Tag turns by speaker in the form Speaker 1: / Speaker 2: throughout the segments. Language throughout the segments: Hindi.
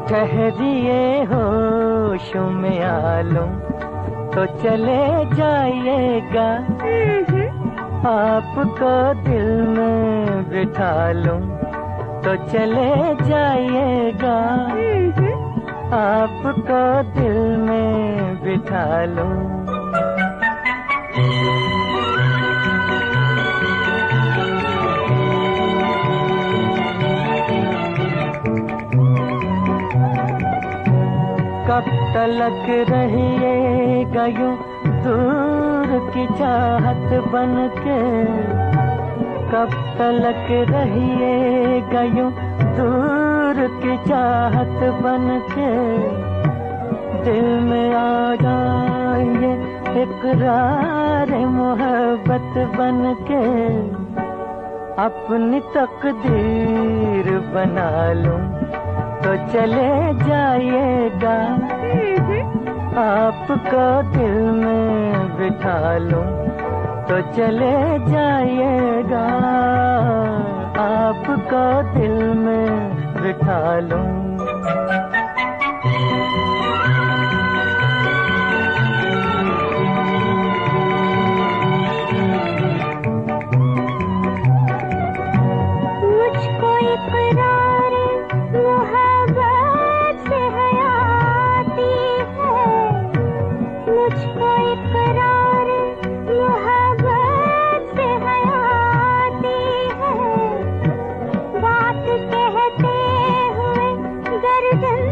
Speaker 1: ठहरिए होश में आलूं तो चले जाइएगा, आपको दिल में बिठा लूं तो चले जाइएगा, आपको दिल में बिठा लूं। कब तलक रहिएगा यूं दूर की चाहत बनके, कब तलक रहिएगा यूं दूर की चाहत बनके, दिल में आ जाइए इकरार मोहब्बत बनके, अपनी तकदीर बना लूं तो चले जाइएगा, आपको दिल में बिठा लूं तो चले जाइएगा, आपको दिल में बिठा लूं।
Speaker 2: मुझको इकरार मोहब्बत से हयाती है, मुझको इकरार मोहब्बत से हयाती है, बात कहते हुए गर्दन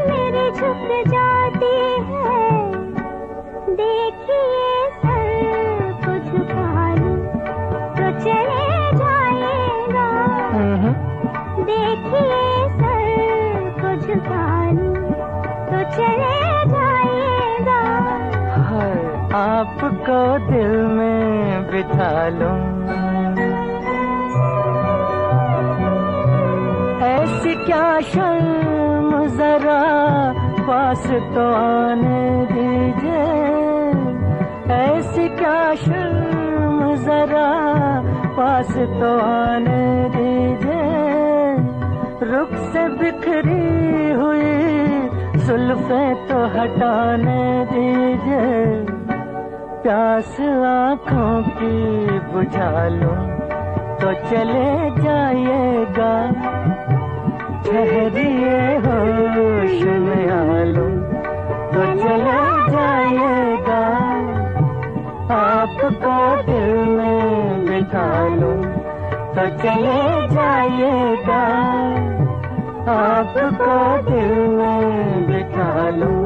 Speaker 2: मेरी झुक जाती है, देखिए सर को झुका लूं तो चले जाएगा, देखिए सर को झुका लूं तो चले जाएगा,
Speaker 1: आपको दिल में बिठा लूं। ऐसी क्या शर्म जरा पास तो आने दीजिए, ऐसी क्या शर्म जरा पास तो आने दीजिए, रुख से बिखरी हुई जुल्फे तो हटाने दीजिए, प्यास आँखों की बुझा लूं तो चले जाइएगा, ठहरिए होश में आलूं तो चले जाइएगा, आपको दिल में बिठा लूं तो चले जाइएगा, आपको दिल में बिठा लूं।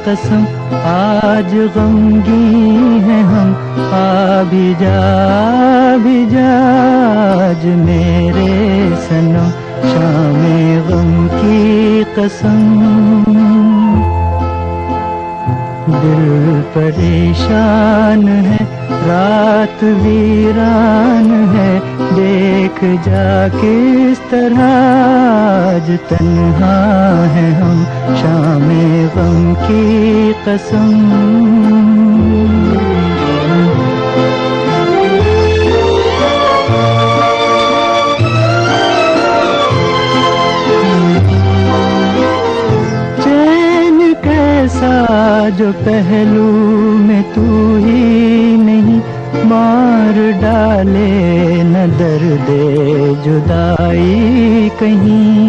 Speaker 1: कसम आज गमगी हैं हम, आ भी जा आज मेरे सनम, शामे गम की कसम। दिल परेशान है रात वीरान है, देख जा किस तरह आज तन्हा है हम, शामे गम की कसम। जो पहलू में तू ही नहीं, मार डाले न दर्द जुदाई कहीं।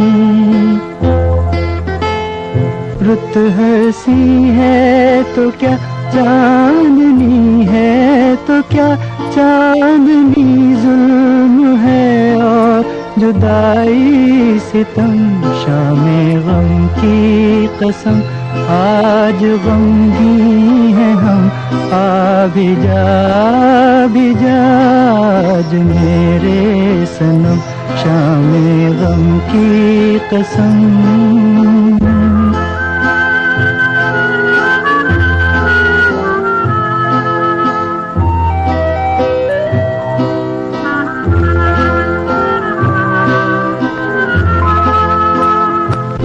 Speaker 1: रुत हंसी है तो क्या चांदनी है तो क्या, चांदनी जुल्म है और जुदाई सितम, शामे गम की कसम आज गमगी हैं हम, आ भी जा आज मेरे सनम, शामे गम गम की कसम।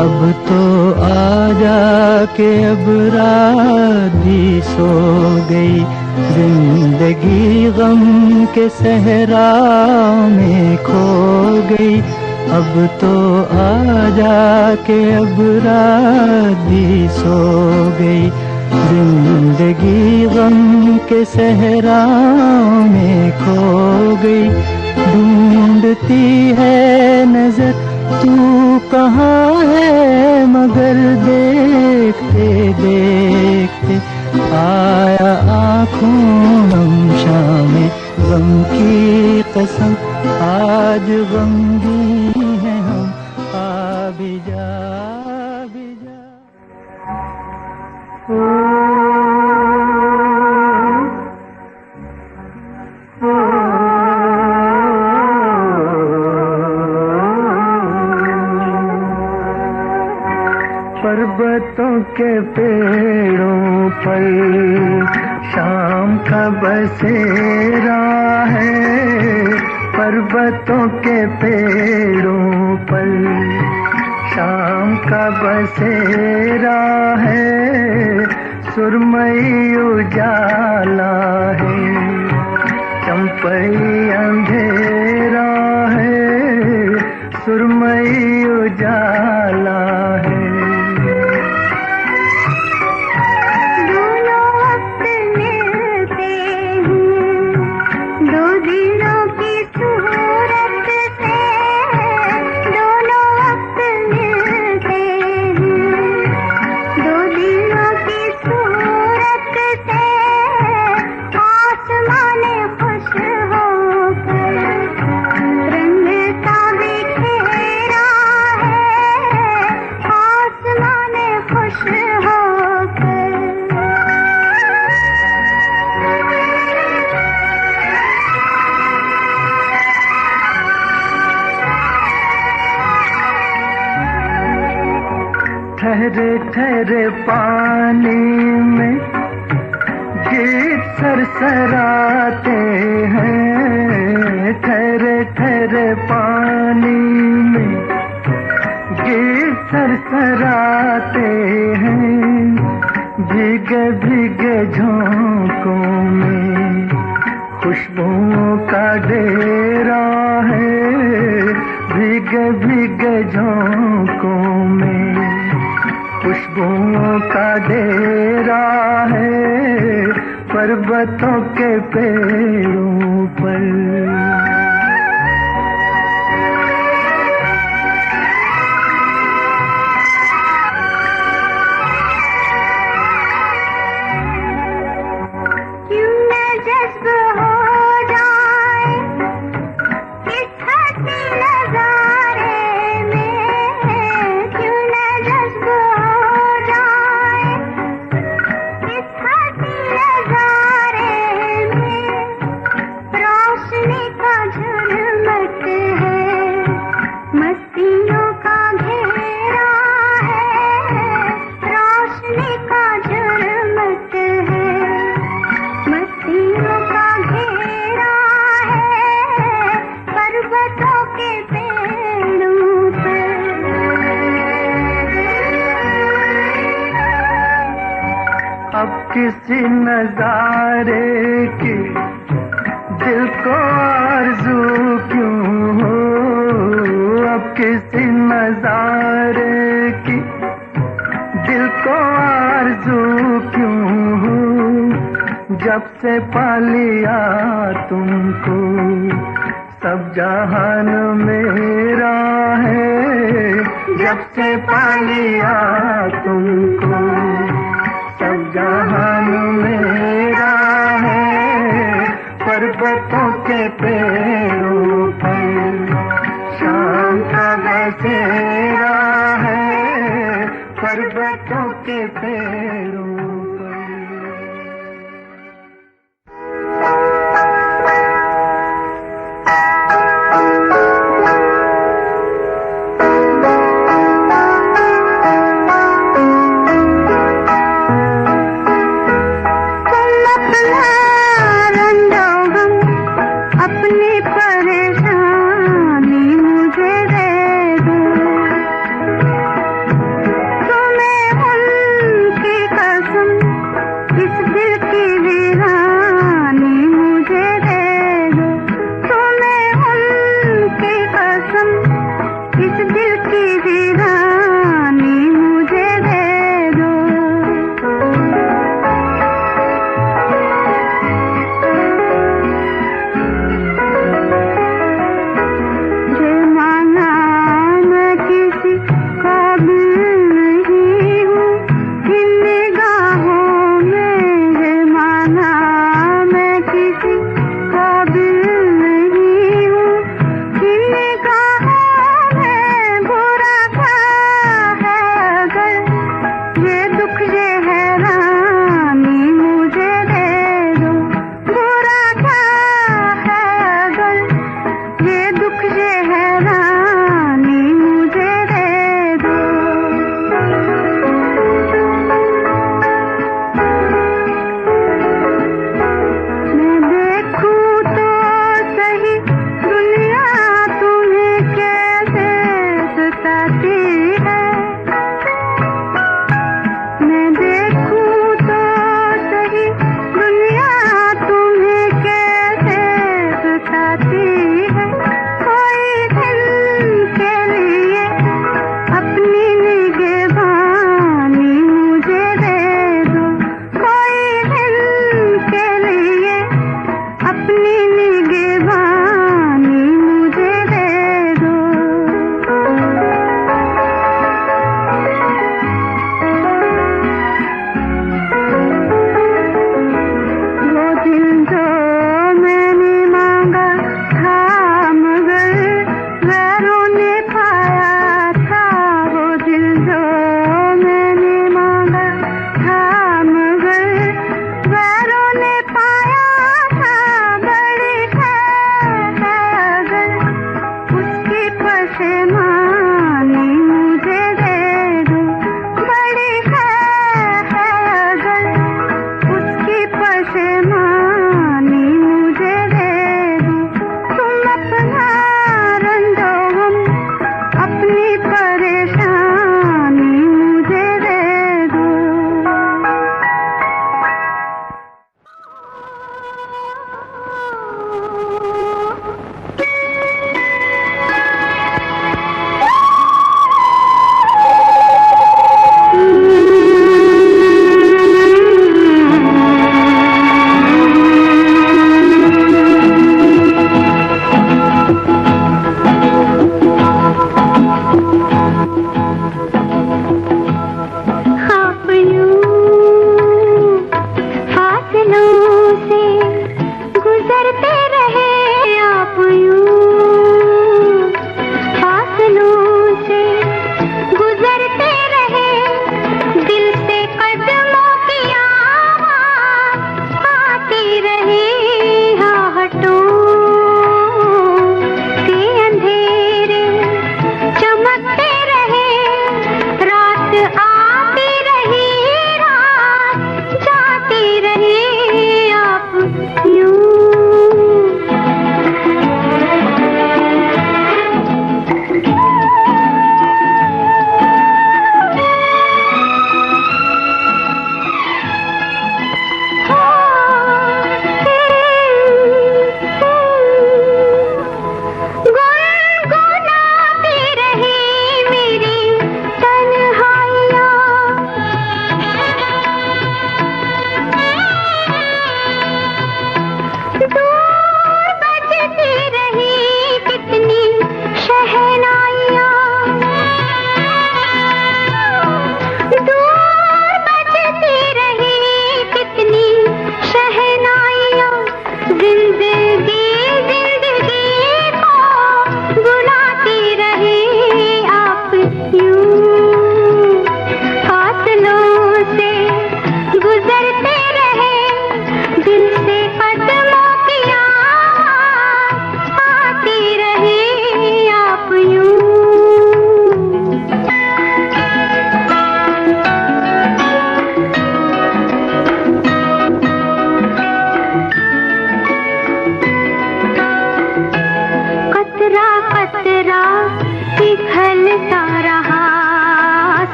Speaker 1: अब तो आजा के अब रात भी सो गई, जिंदगी गम के सहरा में खो गई। अब तो आजा के अब रात भी सो गई, जिंदगी गम के सहरा में खो गई। ढूंढती है नजर तू कहाँ है, मगर देखते देखते आया आँखों नम शामे गम की कसम। आज गमगीन है हम, आ भी जा, आ भी जा। पर्वतों के पेड़ों पर शाम का बसेरा है, पर्वतों के पेड़ों पर शाम का बसेरा है। सुरमई उजाला है, चंपई अंधेरा है, सुरमई उजाला है। ठहरे ठहरे पानी में गीत सरसराते हैं, ठहरे ठहरे पानी में गीत सरसराते हैं। भीगे भीगे झोंकों में खुशबुओं का डेरा है, भीगे भीगे झोंकों में खुशबुओं का डेरा है। पर्वतों के पेड़ों पर किसी नजारे की दिल को आरज़ू क्यों हो, अब किसी नजारे की दिल को आरज़ू क्यों हो। जब से पा लिया तुमको सब जहान मेरा है, जब से पा लिया तुमको सब जहान मेरा है। पर्वतों के पेड़ों पर शाम का बसेरा है, पर्वतों के पेड़ों पर।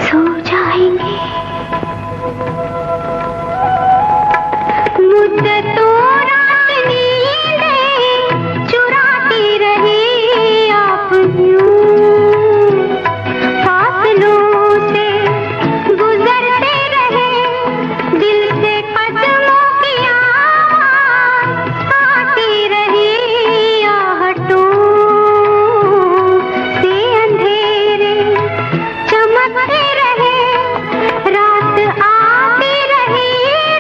Speaker 2: सो जाएंगे। मुद्दतों रात नींदें चुराती रही आप यूं, फासलों से गुजरते रहे, दिल से कदमों की आवाज़ आती रही, आहटों से अंधेरे चमकते रहे, रात आती रही,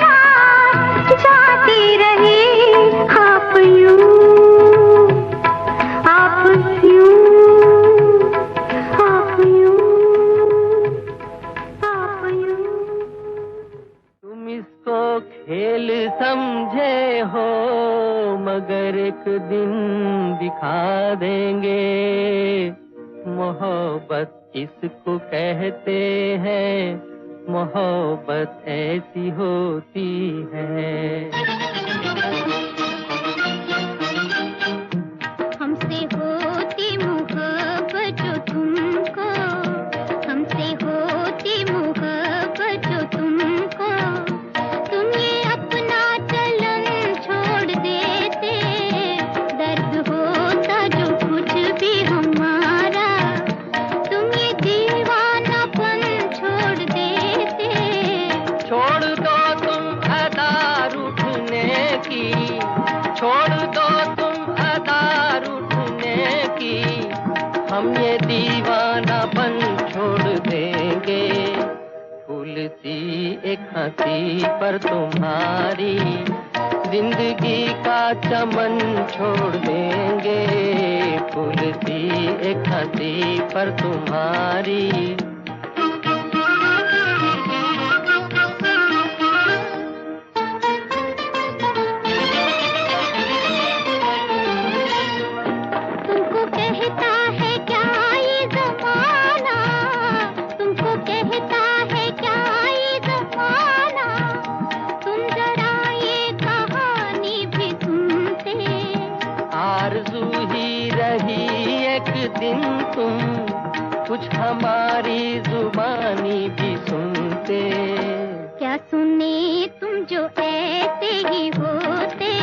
Speaker 2: रात जाती रही, आप यूं, आप यूं, आप यूं, आप यूं।
Speaker 1: तुम इसको खेल समझे हो, मगर एक दिन दिखा देंगे मोहब्बत किसको कहते हैं, मोहब्बत ऐसी होती है।
Speaker 2: हमसे होती मोहब्बत जो तुमको, हमसे होती मोहब्बत जो तुमको, तुम ये अपना चलन छोड़ देते, दर्द होता जो कुछ भी हमारा, तुम ये दीवानापन छोड़ देते।
Speaker 1: छोड़ दो तुम अदा रूठने की, छोड़ दो तुम अदा रूठने की, हम ये दीवानापन छोड़ देंगे। फूल सी एक हंसी पर तुम्हारी जिंदगी का चमन छोड़ देंगे। फूल सी एक हंसी पर तुम्हारी
Speaker 2: तुमको कहता है क्या ये ज़माना, तुमको कहता है क्या ये ज़माना, तुम जरा ये कहानी भी सुनते।
Speaker 1: आरज़ू ही रही एक दिन तुम कुछ हमारी जुबानी भी सुनते।
Speaker 2: क्या सुने तुम जो ऐसे ही होते,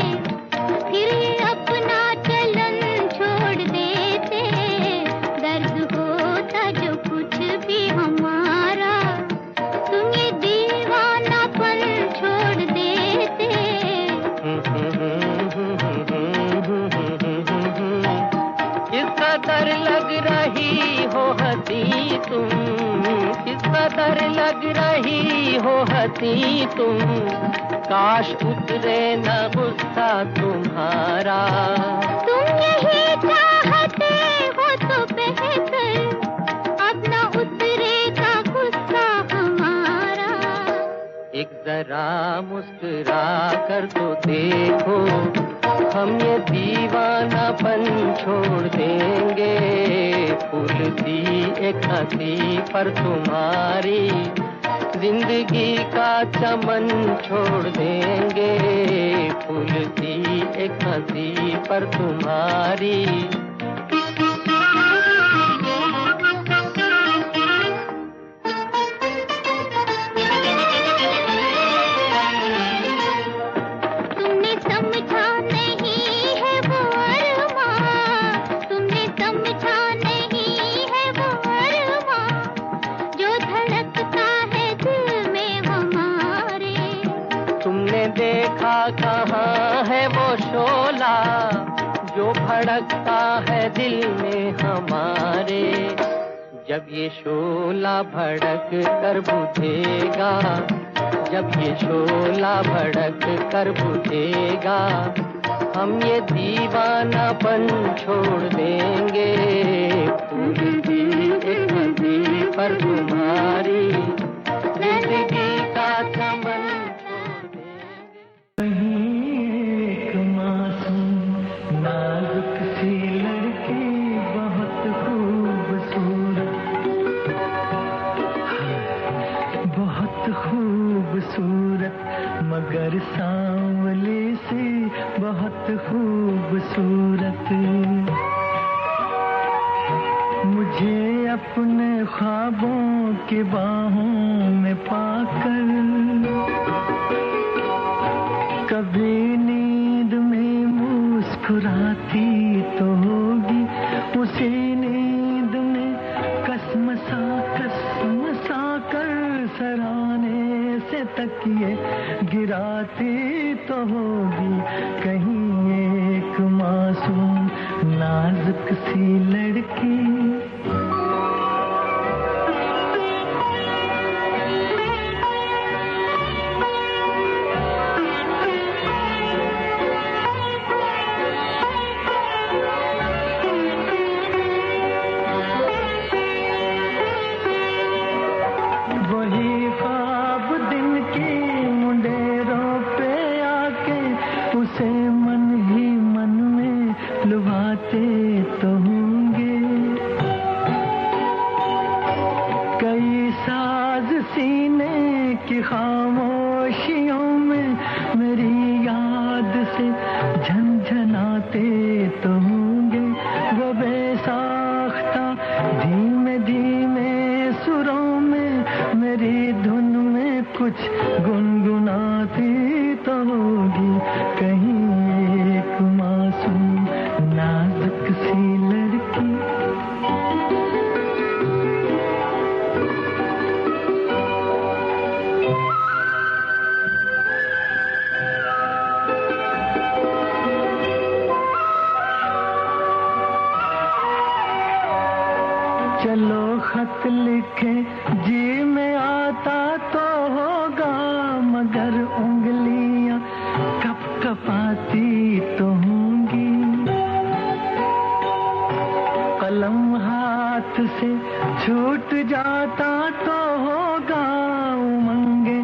Speaker 2: फिर ये अपना चलन छोड़ देते, दर्द होता जो कुछ भी हमारा, तुम ये दीवानापन छोड़ देते।
Speaker 1: किस कदर लग रही हो हंसी तुम, किस कदर लग रही हो हंसी तुम, काश उतरे न गुस्सा तुम्हारा।
Speaker 2: तुम यही चाहते हो तो बेहतर, अब न उतरेगा गुस्सा हमारा।
Speaker 1: एक जरा मुस्कुरा कर तो देखो, हम ये दीवानापन छोड़ देंगे। फूल सी एक हंसी पर तुम्हारी जिंदगी का चमन छोड़ देंगे। फूल सी एक हंसी पर तुम्हारी
Speaker 2: तुमने समझा नहीं है वो अरमां, तुमने समझा नहीं है वो अरमां, जो धड़कता है दिल में हमारे।
Speaker 1: तुमने देखा कहाँ है वो शोला, जो भड़कता है दिल में हमारे। जब ये शोला भड़क कर बुझेगा, जब ये शोला भड़क कर बुझेगा, हम ये दीवानापन छोड़ देंगे। फूल सी एक हंसी पर तुम्हारी जिंदगी का चमन छोड़ देंगे।
Speaker 3: एक मासूम नाजुक सी लड़की बहुत खूबसूरत, बहुत खूबसूरत, मगर सांवले से बहुत खूबसूरत। मुझे अपने ख्वाबों की बाहों में पाकर, कभी नींद में मुस्कुराती तो होगी, उसी नींद में कसमसा कर सराहने से तकिए गिराती तो होगी। कहीं एक मासूम नाजुक सी लड़की तो होंगे। कई साज सीने की खामोशियों में मेरी याद से झनझनाते तो होंगे। वो बेसाख्ता धीमे धीमे सुरों में मेरी धुन में कुछ गुनगुनाती तो होगी। कहीं एक मासूम नाजुक सी लड़की चलो खत लिखे जी में आता तो होगा, मगर उंगलियां कपकपाती तो होंगी। कलम हाथ से छूट जाता तो होगा, उमंगे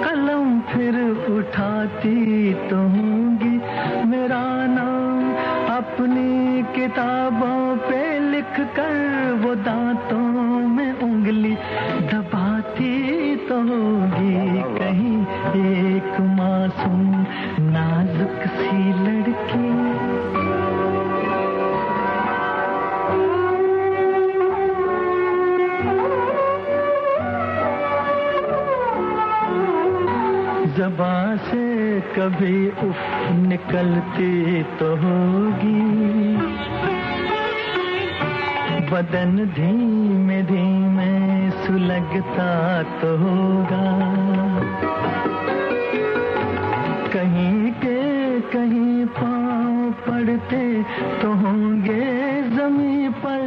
Speaker 3: कलम फिर उठाती तो होंगी। मेरा नाम अपनी किताबों पे लिख कर वो दांतों में उंगली दबाती तो होगी। कहीं एक मासूम नाजुक सी लड़की ज़बां से कभी उफ निकलती तो होगी। बदन धीमे धीमे सुलगता तो होगा। कहीं के कहीं पाँव पड़ते तो होंगे, ज़मीन पर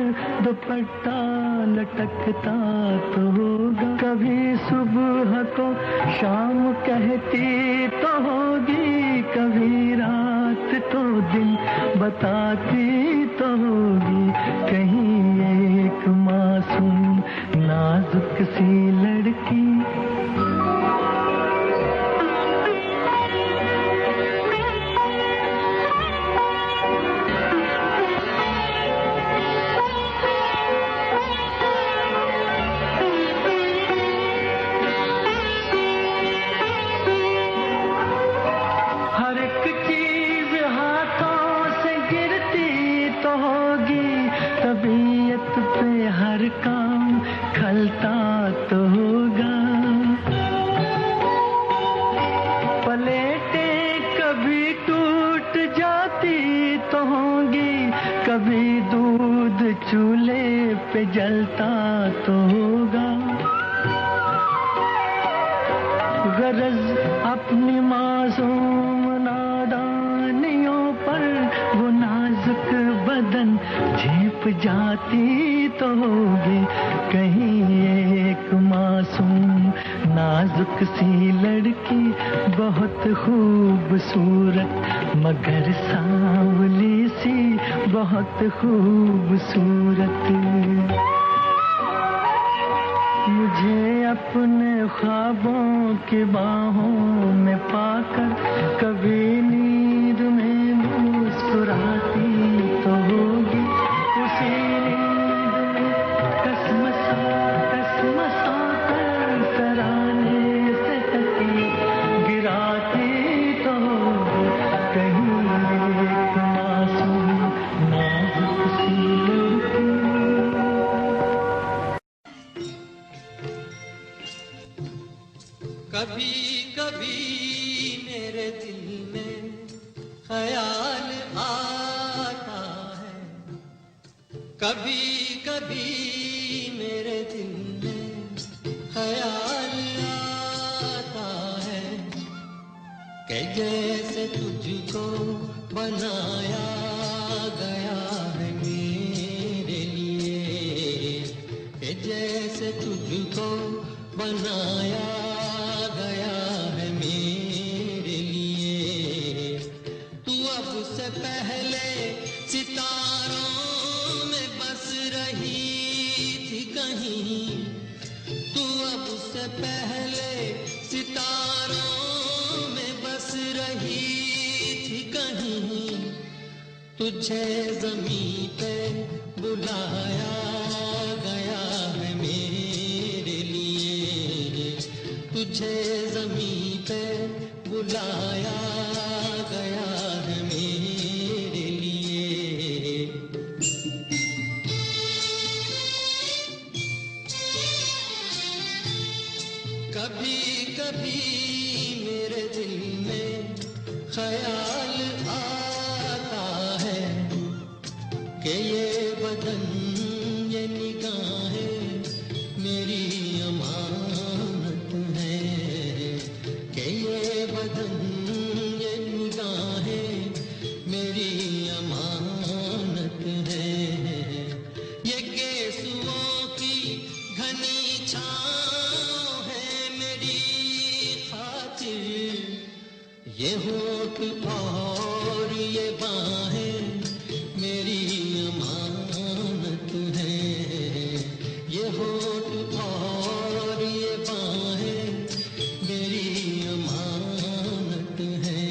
Speaker 3: दुपट्टा लटकता तो होगा। कभी सुबह को शाम कहती तो होगी, कभी रात को दिन बताती तो होगी। कहीं एक मासूम नाजुक सी लड़की तबीयत पे हर काम खलता तो होगा। प्लेटें कभी टूट जाती तो होंगी, कभी दूध चूल्हे पे जलता तो होगा। गरज अपनी मासूम नादानियों पर वो नाजुक बदन झेप जाती तो होगी। कहीं एक मासूम नाजुक सी लड़की बहुत खूबसूरत मगर सांवली सी बहुत खूबसूरत। मुझे अपने ख्वाबों की बाहों में पाकर कभी नींद में मुस्कुराती तो होगी। उसी नींद में कसमसा कर सराहने से तकिए गिराती तो होगी। कहीं एक मासूम नाजुक सी लड़की
Speaker 4: कभी कभी मेरे दिल में ख्याल आता है, कभी कभी मेरे दिल में ख्याल आता है कि जैसे तुझको बनाया गया है मेरे लिए, कि जैसे तुझको बनाया गया है मेरे लिए। तू अब से पहले सितारों में बस रही थी कहीं, तू अब से पहले सितारों में बस रही थी कहीं। तुझे ज़मीं पे बुलाया गया है मेरे लिए, तुझे ज़मीं पे बुलाया गया है मेरे लिए। कभी कभी मेरे दिल में ख्याल आता है कि ये बदन ये निगाहें मेरी अमानत है, कि ये बदन ये निगाहें मेरी अमानत है। ये गेसुओं की घनी छाँव है मेरी खातिर, ये होठ और ये बाहें मेरी अमानत है, ये होठ और ये बाहें मेरी अमानत है।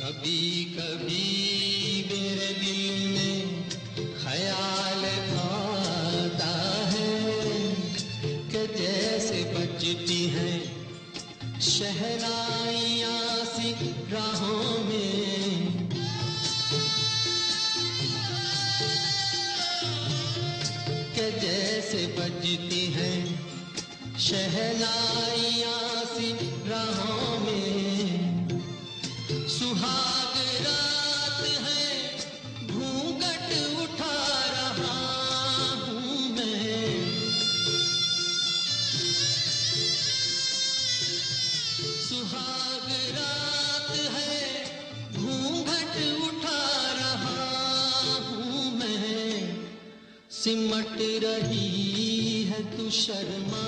Speaker 4: कभी कभी मेरे दिल में ख्याल आता है कि जैसे बजती हैं शहनाइयाँ सी राहों में, कि जैसे बजती हैं शहनाइयाँ सी राहों में। सुहाग रात है घूंघट उठा रहा हूँ मैं, सुहाग रात है घूंघट उठा रहा हूँ मैं। सिमट रही है तू शर्मा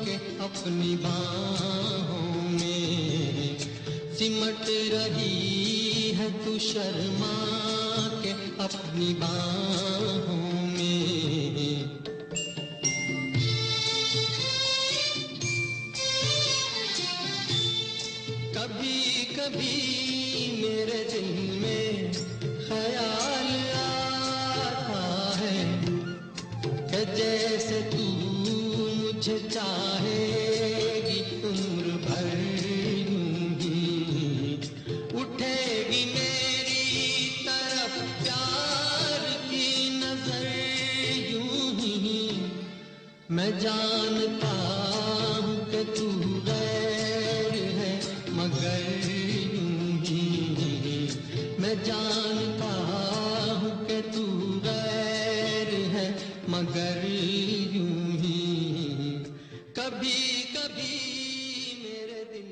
Speaker 4: के अपनी बाहों में, सिमट रही है तू शर्मा के अपनी बाहों में। कभी कभी मेरे दिल में ख्याल आता है कि जैसे तू मुझे चाहेगी उम्र भर यूं ही, उठेगी मेरी तरफ प्यार की नजर यूं ही। मैं जानता हूँ कि तू गैर है मगर यूं ही, मैं जानता हूँ कि तू गैर है मगर यूं ही। कभी कभी मेरे दिल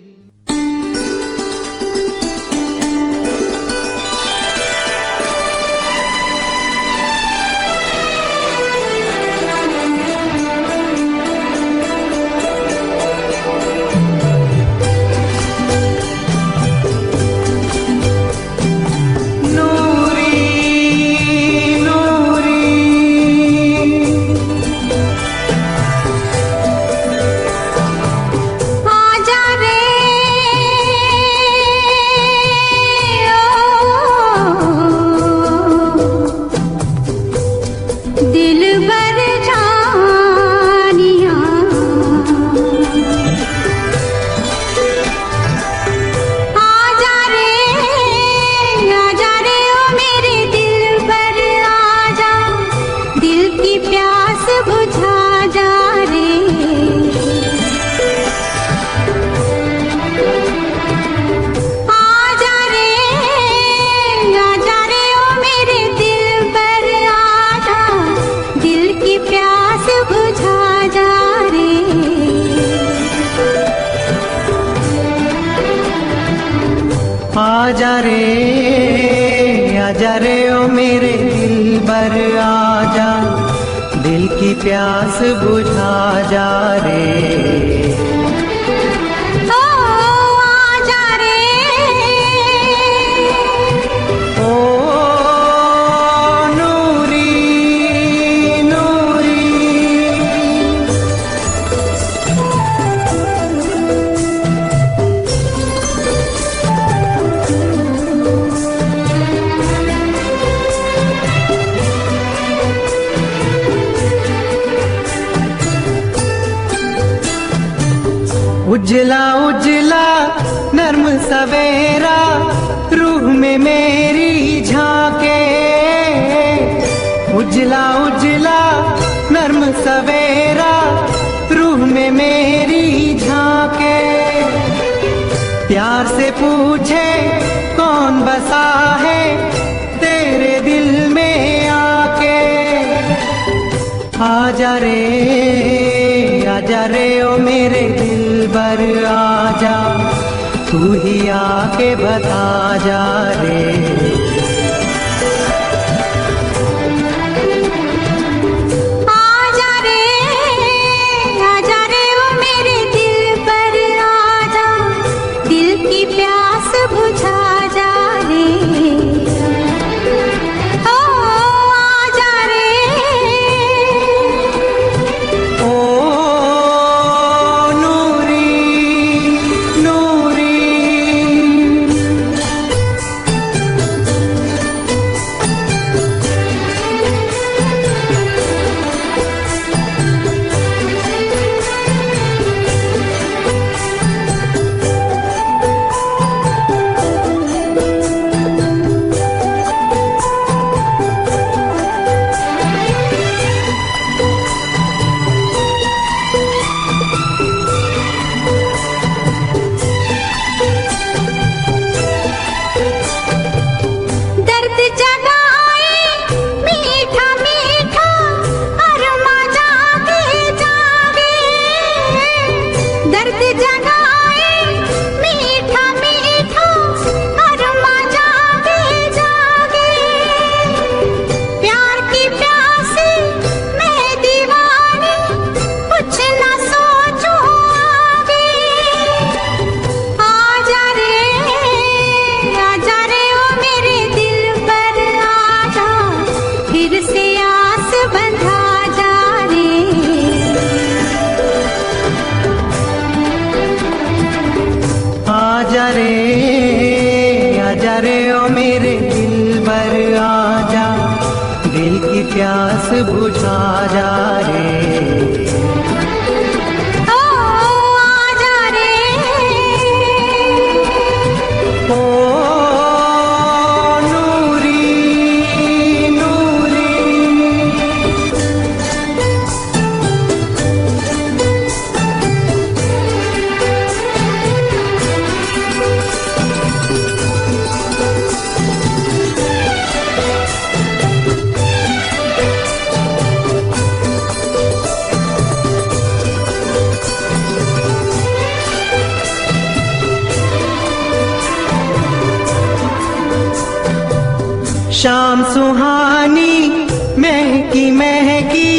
Speaker 2: आजा रे
Speaker 5: आजा रे ओ मेरे दिलबर आजा, दिल की प्यास बुझा जा रे। उजला उजला नर्म सवेरा रूह में मेरी झांके, उजला उजला नर्म सवेरा रूह में मेरी झांके। प्यार से पूछे कौन बसा है तेरे दिल में आके। आजा रे ओ मेरे दिलबर आजा, तू ही आके बता जा रे।
Speaker 2: आजा रे ओ मेरे दिलबर आजा, दिल की प्यास बुझा जा रे।
Speaker 5: आजा रे ओ मेरे दिलबर आजा, दिल की प्यास बुझा जा रे। शाम सुहानी महकी महकी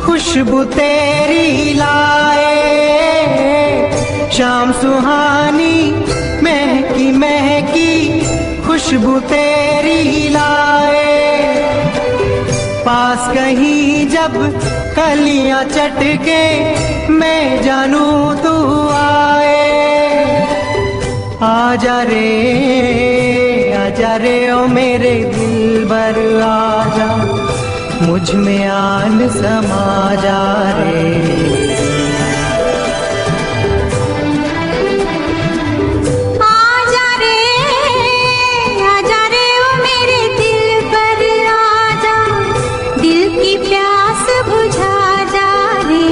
Speaker 5: खुशबू तेरी लाए, शाम सुहानी महकी महकी खुशबू तेरी लाए। पास कहीं जब कलियां चटके मैं जानूं तू आए। आजा रे ओ मेरे दिलबर आजा, मुझ में आन समा जा रे।
Speaker 2: आजा रे ओ मेरे दिलबर आजा, दिल की प्यास बुझा जा रे।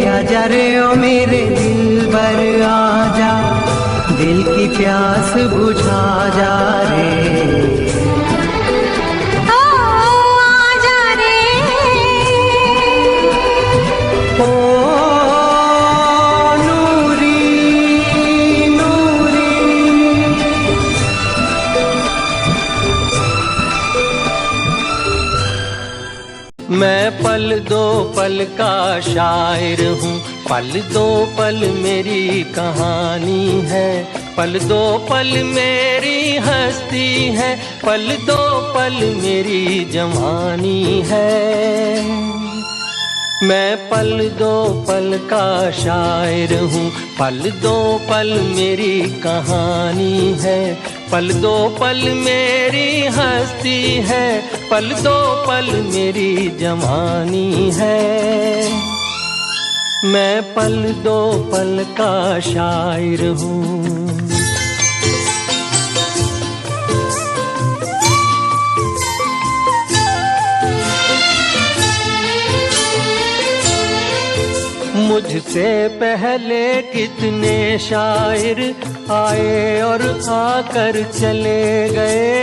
Speaker 5: आजा रे ओ मेरे दिलबर आजा, दिल की प्यास बुझा जा रे।
Speaker 2: ओ आजा रे,
Speaker 5: ओ नूरी नूरी,
Speaker 1: मैं पल दो पल का शायर हूँ, पल दो पल मेरी कहानी है, पल दो पल मेरी हस्ती है, पल दो पल मेरी जवानी है। मैं पल दो पल का शायर हूँ, पल दो पल मेरी कहानी है, पल दो पल मेरी हस्ती है, पल दो पल मेरी जवानी है। मैं पल दो पल का शायर हूँ। मुझसे पहले कितने शायर आए और आकर चले गए,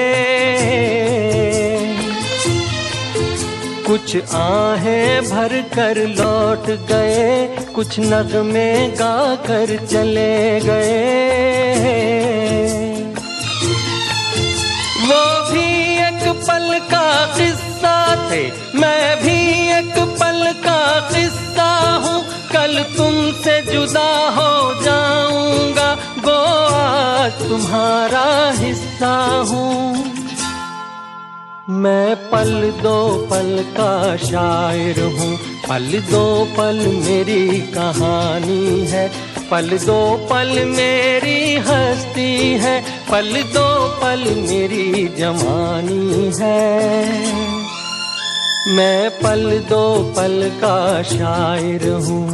Speaker 1: कुछ आहें भर कर लौट गए, कुछ नगमे गा कर चले गए। वो भी एक पल का किस्सा थे, मैं भी एक पल का किस्सा हूँ, कल तुमसे जुदा हो जाऊंगा, गो आज तुम्हारा हिस्सा हूँ। मैं पल दो पल का शायर हूँ, पल दो पल मेरी कहानी है, पल दो पल मेरी हस्ती है, पल दो पल मेरी जवानी है। मैं पल दो पल का शायर हूँ।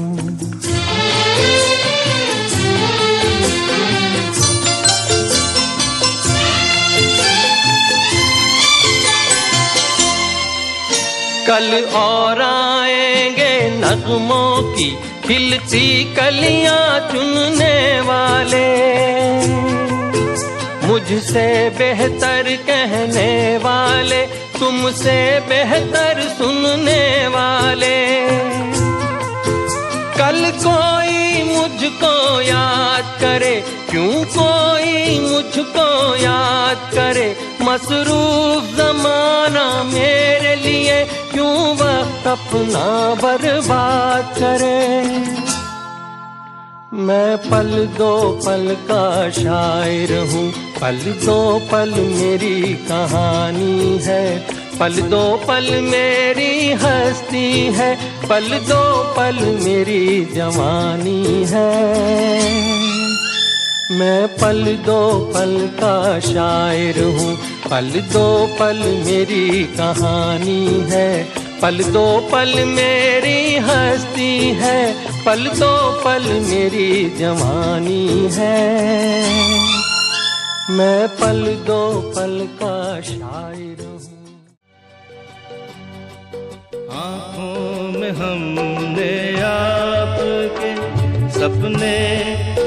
Speaker 1: कल और आएंगे नगमों की खिलती कलियां चुनने वाले, मुझसे बेहतर कहने वाले, तुमसे बेहतर सुनने वाले। कल कोई मुझको याद करे, क्यों कोई मुझको याद करे, मसरूफ जमाना मेरे लिए क्यों वक्त अपना बर्बाद करे। मैं पल दो पल का शायर हूँ, पल दो पल मेरी कहानी है, पल दो पल मेरी हस्ती है, पल दो पल मेरी जवानी है। मैं पल दो पल का शायर हूँ, पल दो पल मेरी कहानी है, पल दो पल मेरी हस्ती है, पल दो पल मेरी जवानी है। मैं पल दो पल का शायर हूँ।
Speaker 6: आँखों में हमने आपके सपने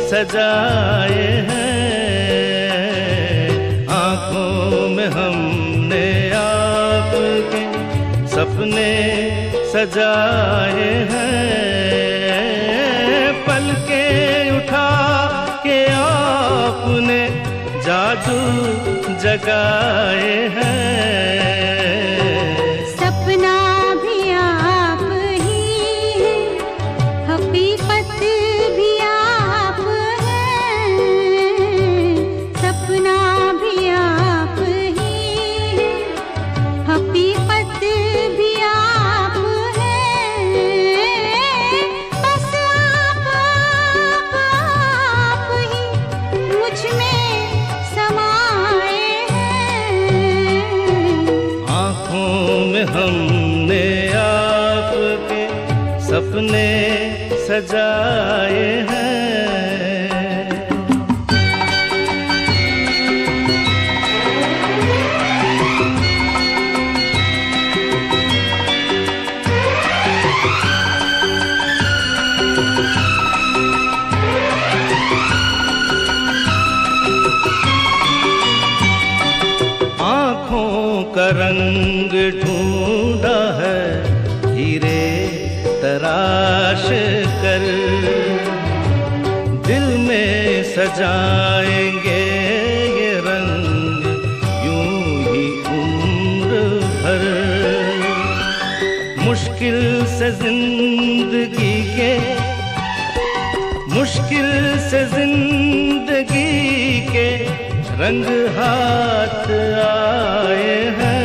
Speaker 6: सजाए हैं, आँखों में हमने आपके सपने सजाए हैं, पलके उठा के आपने जादू जगाए हैं।
Speaker 2: सपना भी आप ही है, हकीकत भी आप है, सपना भी आप ही है, हकीकत भी आप है, बस आप ही मुझ में समाए हैं।
Speaker 6: आँखों में हमने आपके सपने सजाए हैं। का रंग ढूंढा है हीरे तराश कर, दिल में सजाएंगे ये रंग यूं ही उम्र भर। मुश्किल से जिंदगी के, मुश्किल से जिंदगी के रंग हाथ आए हैं,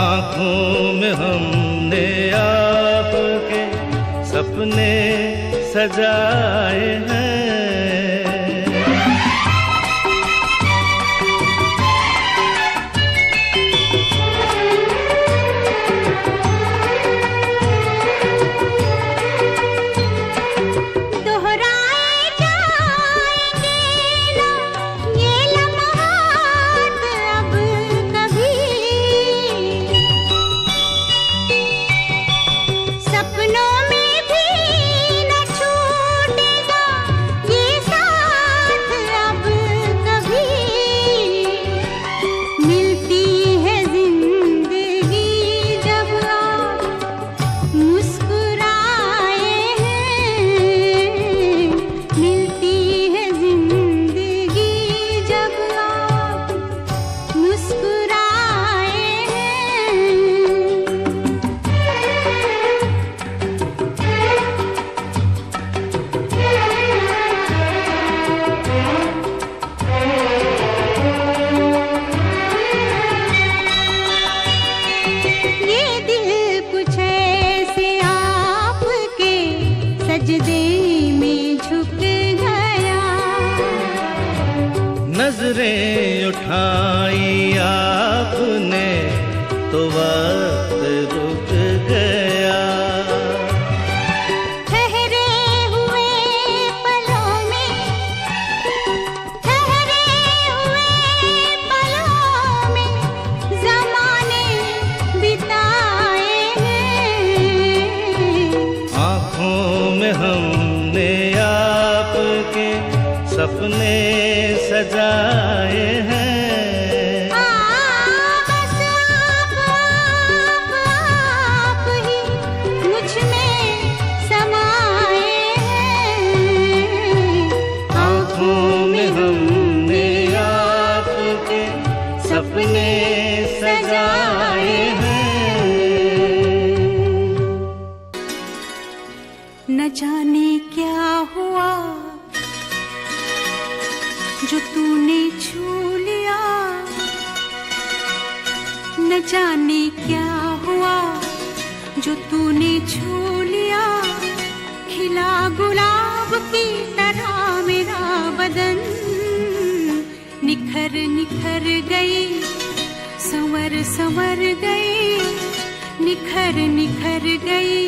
Speaker 6: आँखों में हमने आपके सपने सजाए हैं। नजरें उठाई आपने तो वक्त रुक गया,
Speaker 2: ठहरे हुए पलों में, ठहरे हुए पलों में ज़माने बिताए हैं।
Speaker 6: आँखों में हमने आपके सपने सजाए हैं।
Speaker 2: बस आप ही मुझ में समाए हैं।
Speaker 6: आँखों में हमने आपके सपने सजाए हैं।
Speaker 2: न जाने क्या हुआ जो तूने छू लिया, न जाने क्या हुआ जो तूने छू लिया। खिला गुलाब की तरह मेरा बदन निखर निखर गई, संवर संवर गई, निखर निखर गई,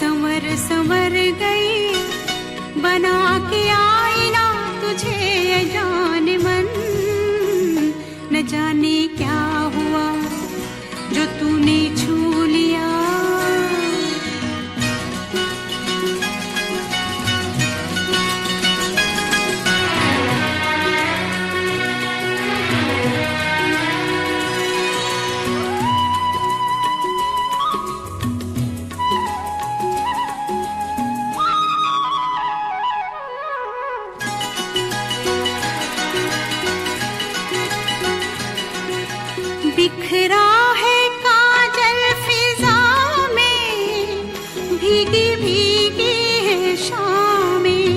Speaker 2: संवर संवर गई। बना के आईना तुझे जाने मन, न जाने क्या हुआ जो तूने छू लिया। बिखरा है काजल फिजा में, भीगी भीगी है शामें,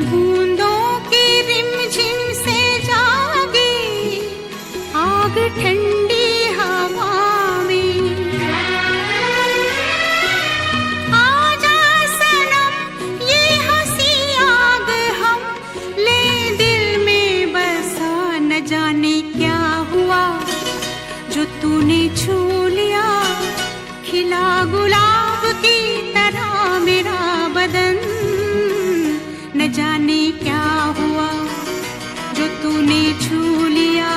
Speaker 2: बूंदों की रिमझिम से जागी आग ठंडी हवा में। आजा सनम ये हंसी आग हम ले दिल में बसा, न जाने क्या हुआ जो तूने छू लिया। खिला गुलाब की तरह मेरा बदन, न जाने क्या हुआ जो तूने छू लिया।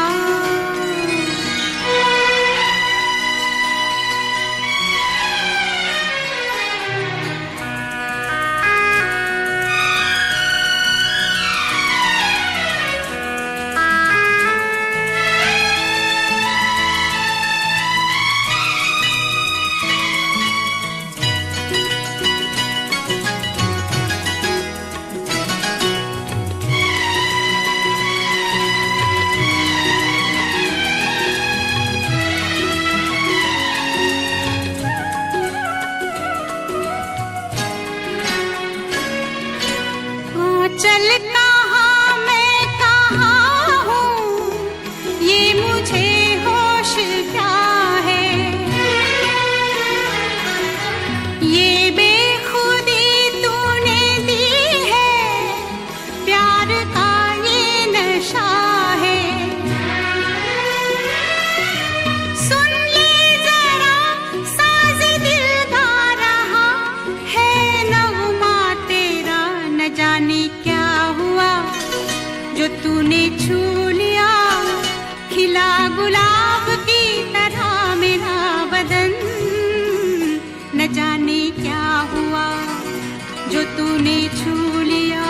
Speaker 2: नशा है। सुन ले जरा साज़ दिल गा रहा है नग़मा तेरा, न जाने क्या हुआ जो तूने छू लिया, खिला गुलाब की तरह मेरा बदन। न जाने क्या हुआ जो तूने छू लिया।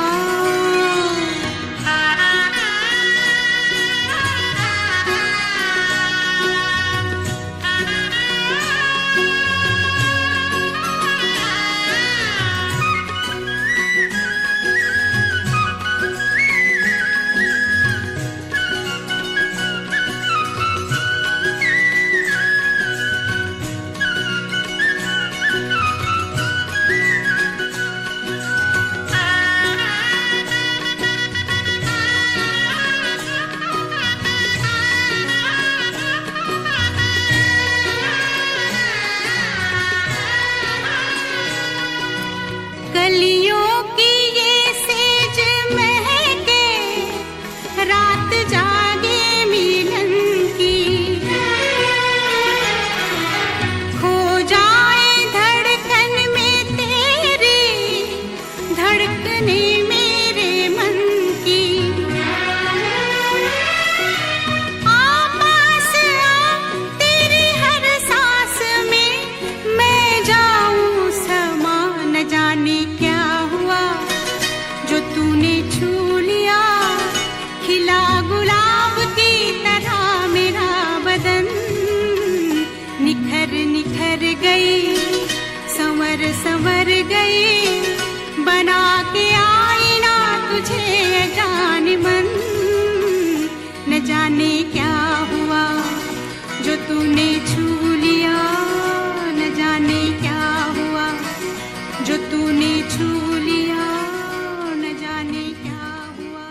Speaker 2: कलियों की ये सेज महके, रात जागे मिलन की, खो जाए धड़कन में तेरी, धड़कने मेरे मन की। पास आ तेरी हर सांस में मैं जाऊं समा, न जाने क्या हुआ जो तूने छू लिया, खिला गुलाब की तरह मेरा बदन। निखर निखर गई, संवर संवर गई, बना के आईना तुझे जान मन। न जाने क्या हुआ जो तूने छू लिया, न जाने क्या हुआ जो तूने छू लिया, न जाने क्या हुआ।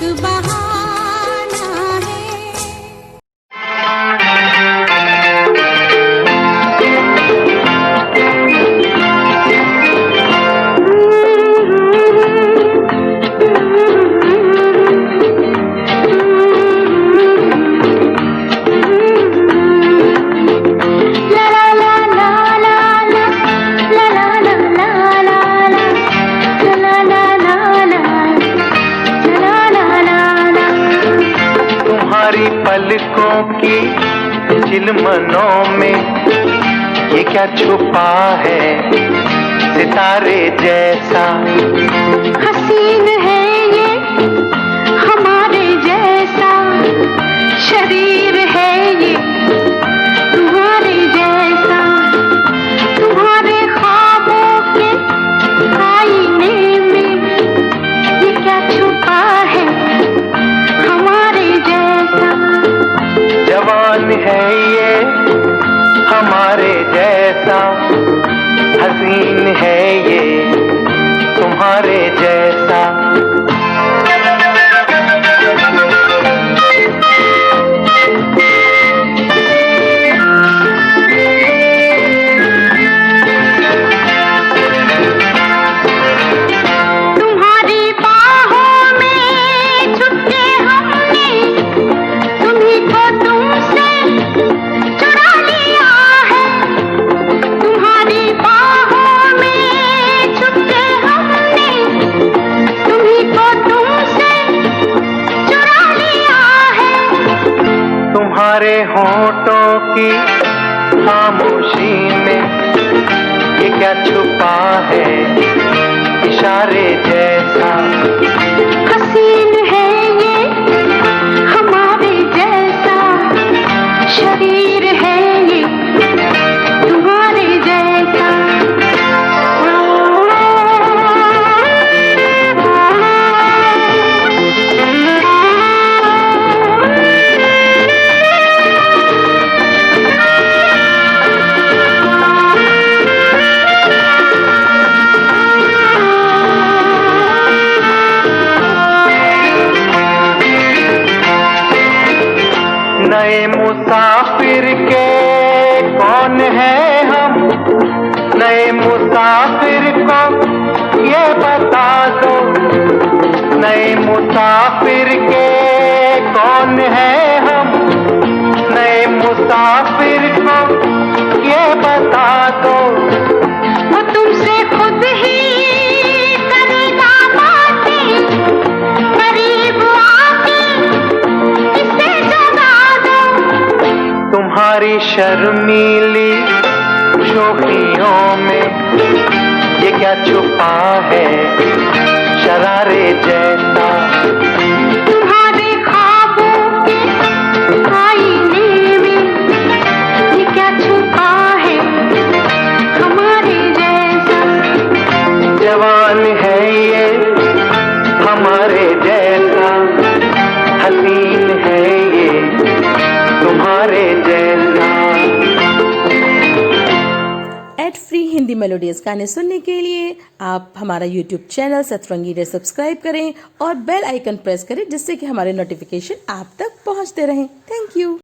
Speaker 2: एक बहाना है।
Speaker 1: पलकों की चिलमनों में ये क्या छुपा है सितारे जैसा।
Speaker 2: हसीन है ये हमारे जैसा, शरीर है ये तुम्हारे जैसा। तुम्हारे ख्वाबों के आईने में ये क्या छुपा है हमारे जैसा।
Speaker 1: जवान है ये हमारे जैसा, हसीन है ये तुम्हारे जैसा। तुम्हारे होठों की खामोशी में ये क्या छुपा है इशारे जैसा।
Speaker 2: हसीन है ये हमारे जैसा, शरीर है ये तुम्हारे जैसा।
Speaker 1: नए मुसाफिर के कौन है हम, नए मुसाफिर को ये बता दो। नए मुसाफिर के कौन है हम, नए मुसाफिर को ये बता दो।
Speaker 2: वो तुमसे खुद ही करेगा बातें, करीब आके इसे जगा दो।
Speaker 1: तुम्हारी शर्मीली शोखियों में ये क्या छुपा है शरारे जैसा।
Speaker 2: तुम्हारे ख्वाबों के आईने में ये क्या छुपा है हमारे जैसा।
Speaker 1: जवान है ये हमारे जैसा, हसीन है ये तुम्हारे जैसा।
Speaker 7: एड फ्री हिंदी मेलोडियस गाने सुनने के लिए आप हमारा यूट्यूब चैनल सतरंगी रे सब्सक्राइब करें और बेल आइकन प्रेस करें, जिससे कि हमारे नोटिफिकेशन आप तक पहुंचते रहें। Thank you.